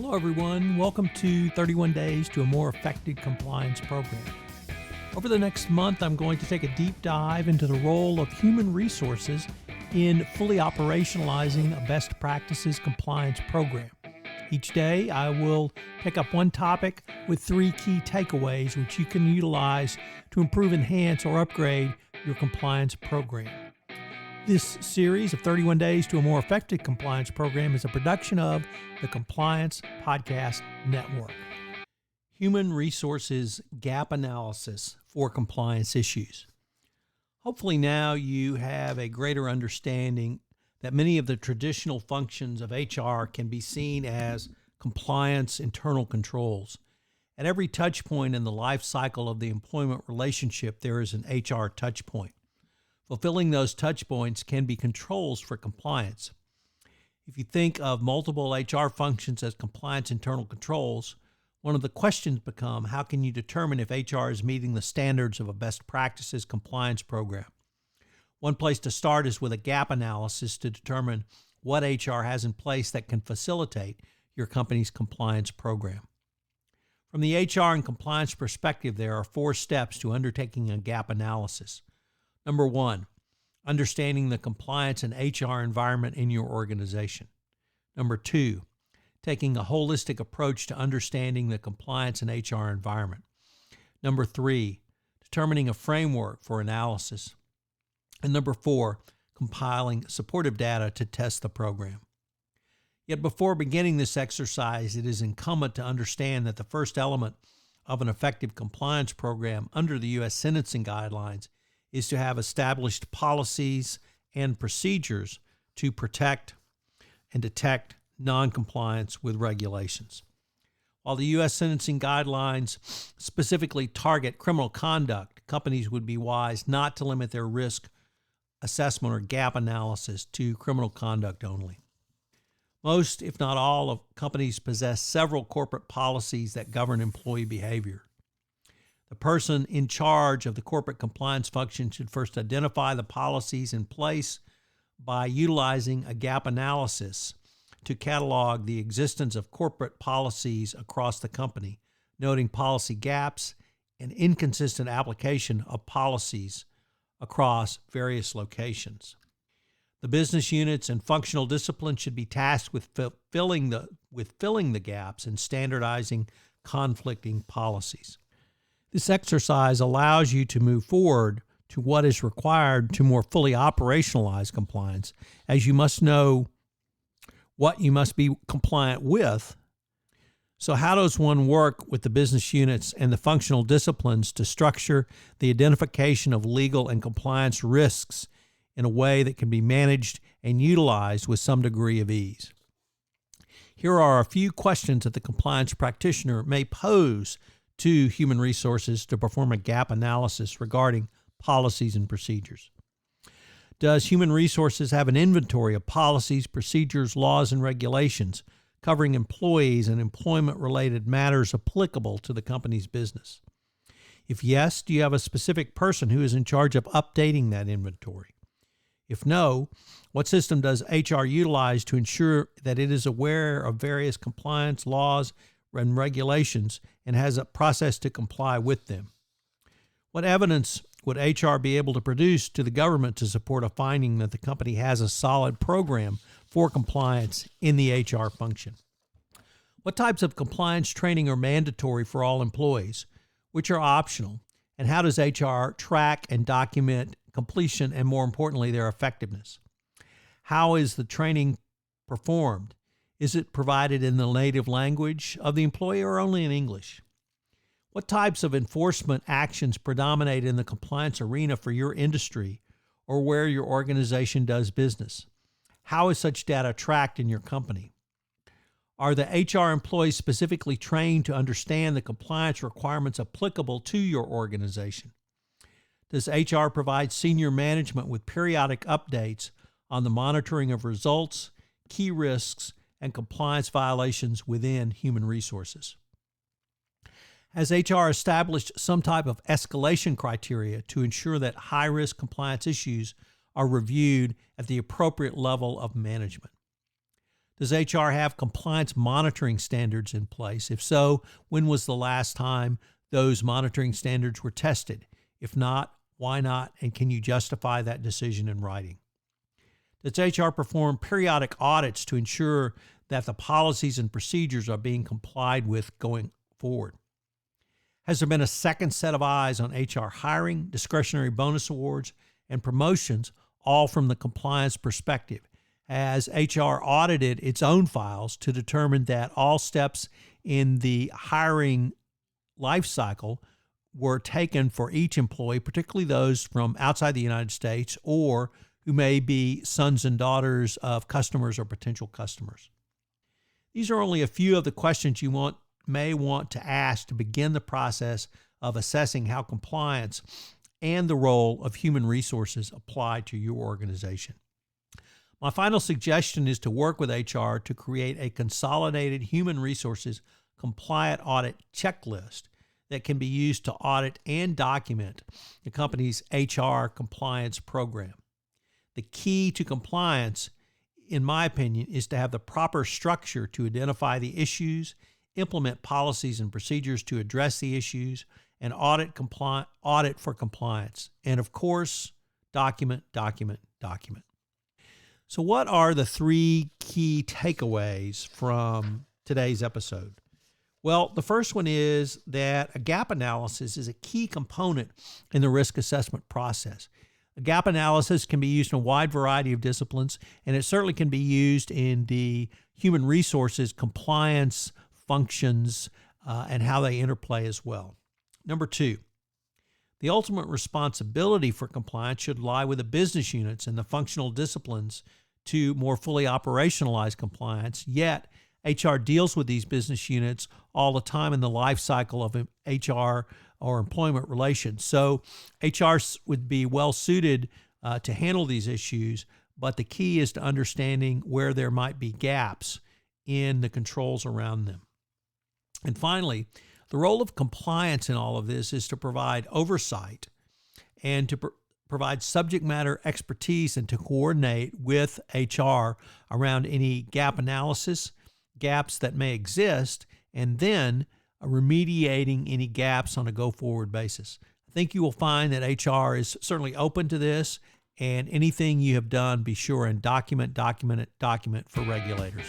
Hello, everyone. Welcome to 31 Days to a More Effective Compliance Program. Over the next month, I'm going to take a deep dive into the role of human resources in fully operationalizing a best practices compliance program. Each day, I will pick up one topic with three key takeaways which you can utilize to improve, enhance, or upgrade your compliance program. This series of 31 Days to a More Effective Compliance Program is a production of the Compliance Podcast Network. Human resources gap analysis for compliance issues. Hopefully now you have a greater understanding that many of the traditional functions of HR can be seen as compliance internal controls. At every touch point in the life cycle of the employment relationship, there is an HR touch point. Fulfilling those touch points can be controls for compliance. If you think of multiple HR functions as compliance internal controls, one of the questions become, how can you determine if HR is meeting the standards of a best practices compliance program? One place to start is with a gap analysis to determine what HR has in place that can facilitate your company's compliance program. From the HR and compliance perspective, there are 4 steps to undertaking a gap analysis. Number 1, understanding the compliance and HR environment in your organization. Number 2, taking a holistic approach to understanding the compliance and HR environment. Number 3, determining a framework for analysis. And number 4, compiling supportive data to test the program. Yet before beginning this exercise, it is incumbent to understand that the first element of an effective compliance program under the U.S. sentencing guidelines is to have established policies and procedures to protect and detect noncompliance with regulations. While the U.S. sentencing guidelines specifically target criminal conduct, companies would be wise not to limit their risk assessment or gap analysis to criminal conduct only. Most, if not all, of companies possess several corporate policies that govern employee behavior. The person in charge of the corporate compliance function should first identify the policies in place by utilizing a gap analysis to catalog the existence of corporate policies across the company, noting policy gaps and inconsistent application of policies across various locations. The business units and functional disciplines should be tasked with filling the gaps and standardizing conflicting policies. This exercise allows you to move forward to what is required to more fully operationalize compliance, as you must know what you must be compliant with. So how does one work with the business units and the functional disciplines to structure the identification of legal and compliance risks in a way that can be managed and utilized with some degree of ease? Here are a few questions that the compliance practitioner may pose to human resources to perform a gap analysis regarding policies and procedures. Does human resources have an inventory of policies, procedures, laws, and regulations covering employees and employment-related matters applicable to the company's business? If yes, do you have a specific person who is in charge of updating that inventory? If no, what system does HR utilize to ensure that it is aware of various compliance laws and regulations and has a process to comply with them? What evidence would HR be able to produce to the government to support a finding that the company has a solid program for compliance in the HR function? What types of compliance training are mandatory for all employees, which are optional, and how does HR track and document completion and, more importantly, their effectiveness? How is the training performed? Is it provided in the native language of the employee or only in English? What types of enforcement actions predominate in the compliance arena for your industry or where your organization does business? How is such data tracked in your company? Are the HR employees specifically trained to understand the compliance requirements applicable to your organization? Does HR provide senior management with periodic updates on the monitoring of results, key risks, and compliance violations within human resources? Has HR established some type of escalation criteria to ensure that high-risk compliance issues are reviewed at the appropriate level of management? Does HR have compliance monitoring standards in place? If so, when was the last time those monitoring standards were tested? If not, why not? And can you justify that decision in writing? Does HR perform periodic audits to ensure that the policies and procedures are being complied with going forward? Has there been a second set of eyes on HR hiring, discretionary bonus awards, and promotions, all from the compliance perspective? Has HR audited its own files to determine that all steps in the hiring life cycle were taken for each employee, particularly those from outside the United States or who may be sons and daughters of customers or potential customers? These are only a few of the questions you may want to ask to begin the process of assessing how compliance and the role of human resources apply to your organization. My final suggestion is to work with HR to create a consolidated human resources compliant audit checklist that can be used to audit and document the company's HR compliance program. The key to compliance, in my opinion, is to have the proper structure to identify the issues, implement policies and procedures to address the issues, and audit for compliance. And of course, document. So what are the three key takeaways from today's episode? Well, the first one is that a gap analysis is a key component in the risk assessment process. A gap analysis can be used in a wide variety of disciplines, and it certainly can be used in the human resources compliance functions and how they interplay as well. Number two, the ultimate responsibility for compliance should lie with the business units and the functional disciplines to more fully operationalize compliance, yet HR deals with these business units all the time in the life cycle of HR or employment relations. So HR would be well suited to handle these issues, but the key is to understanding where there might be gaps in the controls around them. And finally, the role of compliance in all of this is to provide oversight and to provide subject matter expertise and to coordinate with HR around any gap analysis, gaps that may exist, and then remediating any gaps on a go-forward basis. I think you will find that HR is certainly open to this, and anything you have done, be sure and document for regulators.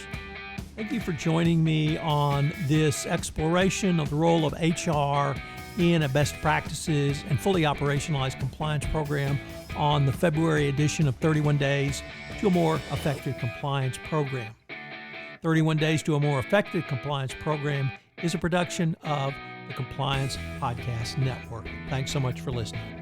Thank you for joining me on this exploration of the role of HR in a best practices and fully operationalized compliance program on the February edition of 31 Days to a More Effective Compliance Program. 31 Days to a More Effective Compliance Program is a production of the Compliance Podcast Network. Thanks so much for listening.